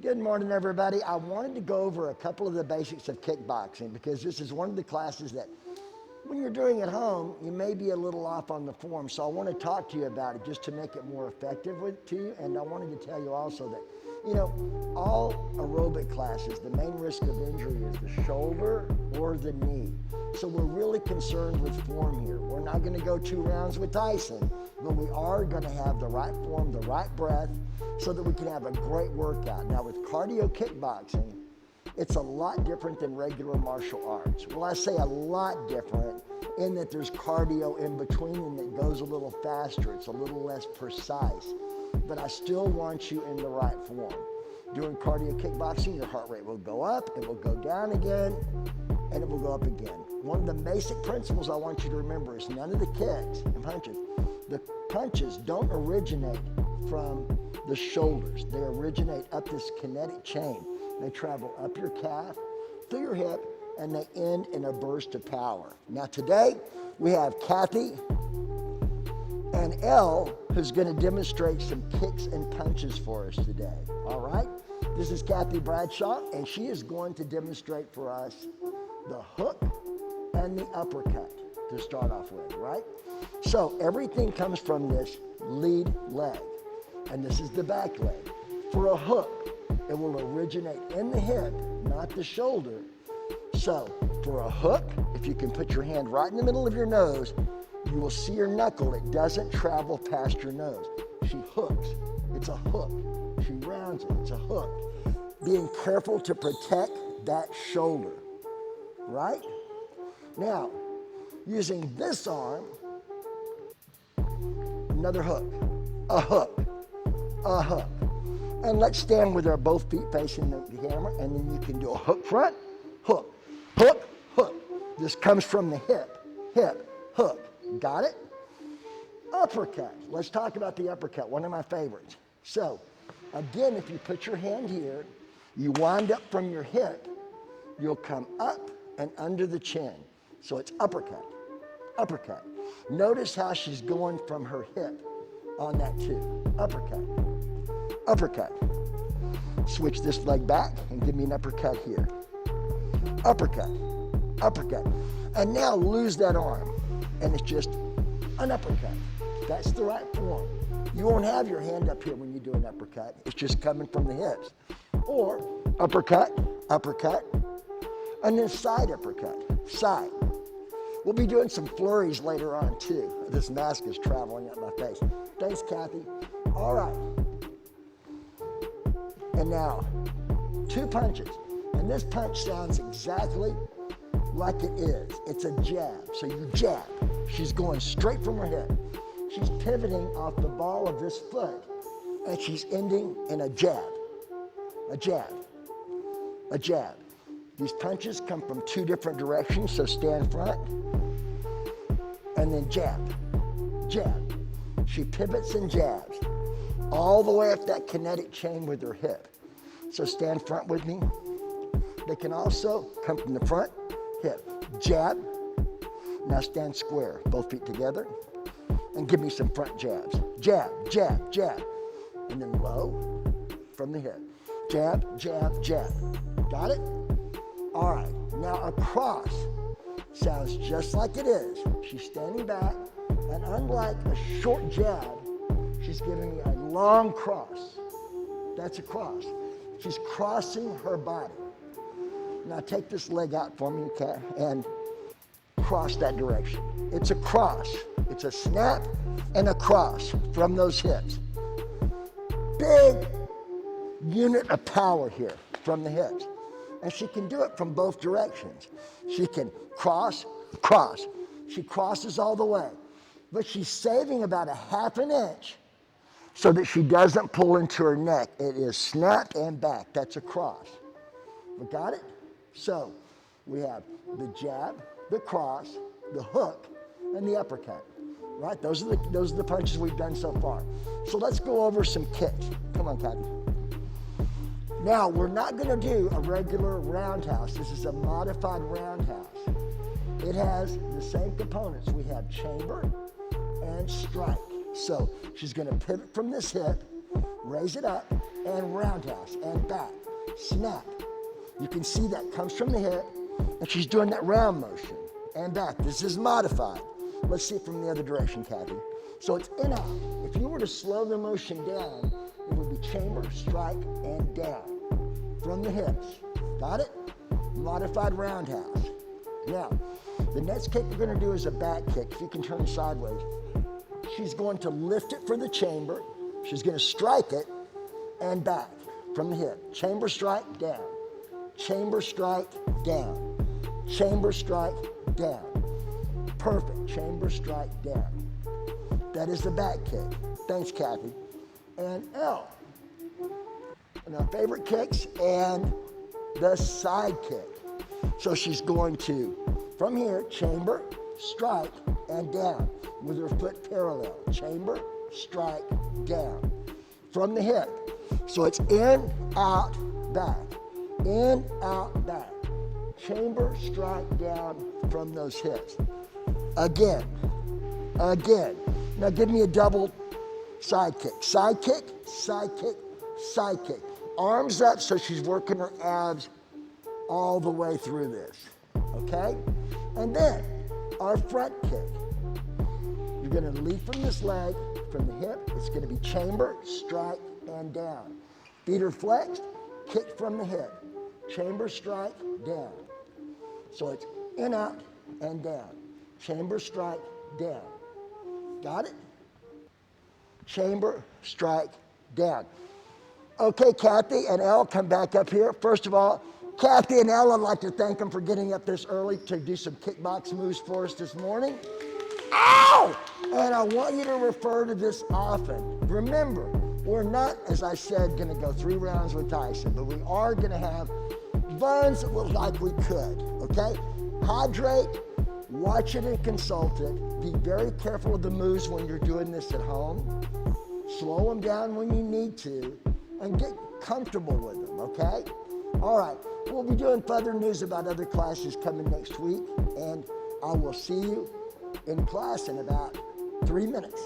Good morning, everybody. I wanted to go over a couple of the basics of kickboxing because this is one of the classes that when you're doing at home, you may be a little off on the form. So I want to talk to you about it just to make it more effective to you. And I wanted to tell you also that, all aerobic classes, the main risk of injury is the shoulder or the knee. So we're really concerned with form here. We're not going to go 2 rounds with Tyson, but we are going to have the right form, the right breath, so that we can have a great workout. Now with cardio kickboxing, it's a lot different than regular martial arts. Well, I say a lot different in that there's cardio in between and it goes a little faster. It's a little less precise, but I still want you in the right form. Doing cardio kickboxing, your heart rate will go up, it will go down again, and it will go up again. One of the basic principles I want you to remember is none of the kicks and punches, the punches don't originate from the shoulders. They originate up this kinetic chain. They travel up your calf, through your hip, and they end in a burst of power. Now today, we have Kathy and Elle, who's gonna demonstrate some kicks and punches for us today, all right? This is Kathy Bradshaw, and she is going to demonstrate for us the hook and the uppercut to start off with, right? So everything comes from this lead leg, and this is the back leg. For a hook, it will originate in the hip, not the shoulder. So for a hook, if you can put your hand right in the middle of your nose, you will see your knuckle. It doesn't travel past your nose. She hooks. It's a hook. She rounds it. It's a hook. Being careful to protect that shoulder, right? Now, using this arm, another hook, a hook, a hook. And let's stand with our both feet facing the hammer, and then you can do a hook front, hook, hook, hook. This comes from the hip, hook. Got it? Uppercut. Let's talk about the uppercut, one of my favorites. So, again, if you put your hand here, you wind up from your hip, you'll come up and under the chin. So it's uppercut, uppercut. Notice how she's going from her hip on that too. Uppercut, uppercut. Switch this leg back and give me an uppercut here. Uppercut, uppercut. And now lose that arm. And it's just an uppercut. That's the right form. You won't have your hand up here when you do an uppercut. It's just coming from the hips. Or uppercut, uppercut, and then side uppercut, side. We'll be doing some flurries later on too. This mask is traveling up my face. Thanks, Kathy. All right. And now, 2 punches. And this punch sounds exactly like it is. It's a jab. So you jab. She's going straight from her hip. She's pivoting off the ball of this foot, and she's ending in a jab, a jab, a jab. These punches come from 2 different directions, so stand front, and then jab, jab. She pivots and jabs all the way up that kinetic chain with her hip. So stand front with me. They can also come from the front, hip, jab. Now stand square, both feet together, and give me some front jabs. Jab, jab, jab, and then low from the hip. Jab, jab, jab. Got it? All right, now a cross sounds just like it is. She's standing back, and unlike a short jab, she's giving me a long cross. That's a cross. She's crossing her body. Now take this leg out for me, okay, and cross that direction. It's a cross. It's a snap and a cross from those hips. Big unit of power here from the hips. And she can do it from both directions. She can cross, cross. She crosses all the way. But she's saving about a ½ an inch so that she doesn't pull into her neck. It is snap and back. That's a cross. We got it? So we have the jab, the cross, the hook, and the uppercut, right? Those are the punches we've done so far. So let's go over some kicks. Come on, Kathy. Now, we're not gonna do a regular roundhouse. This is a modified roundhouse. It has the same components. We have chamber and strike. So she's gonna pivot from this hip, Raise it up and roundhouse and back. Snap. You can see that comes from the hip, and she's doing that round motion and back. This is modified. Let's see it from the other direction, Kathy. So it's in out. If you were to slow the motion down, it would be chamber, strike, and down from the hips. Got it? Modified roundhouse. Now, the next kick we're going to do is a back kick. If you can turn sideways. She's going to lift it for the chamber. She's going to strike it and back from the hip. Chamber, strike, down. Chamber, strike, down. Chamber, strike, down. Perfect. Chamber, strike, down. That is the back kick. Thanks, Kathy. And L. And our favorite kicks and the side kick. So she's going to, from here, chamber, strike, and down with her foot parallel. Chamber, strike, down. From the hip. So it's in, out, back. In, out, back. Chamber, strike, down from those hips. Again. Again. Now give me a double side kick. Side kick, side kick, side kick. Arms up so she's working her abs all the way through this. Okay? And then our front kick. You're going to lead from this leg, from the hip. It's going to be chamber, strike, and down. Feet are flexed, kick from the hip. Chamber, strike, down. So it's in, out, and down. Chamber, strike, down. Got it? Chamber, strike, down. Okay, Kathy and Elle, come back up here. First of all, Kathy and Elle, I'd like to thank them for getting up this early to do some kickbox moves for us this morning. Ow! And I want you to refer to this often. Remember, we're not, as I said, going to go 3 rounds with Tyson, but we are going to have runs that look like we could, okay? Hydrate, watch it and consult it. Be very careful of the moves when you're doing this at home. Slow them down when you need to, and get comfortable with them, okay? All right, we'll be doing further news about other classes coming next week, and I will see you in class in about 3 minutes.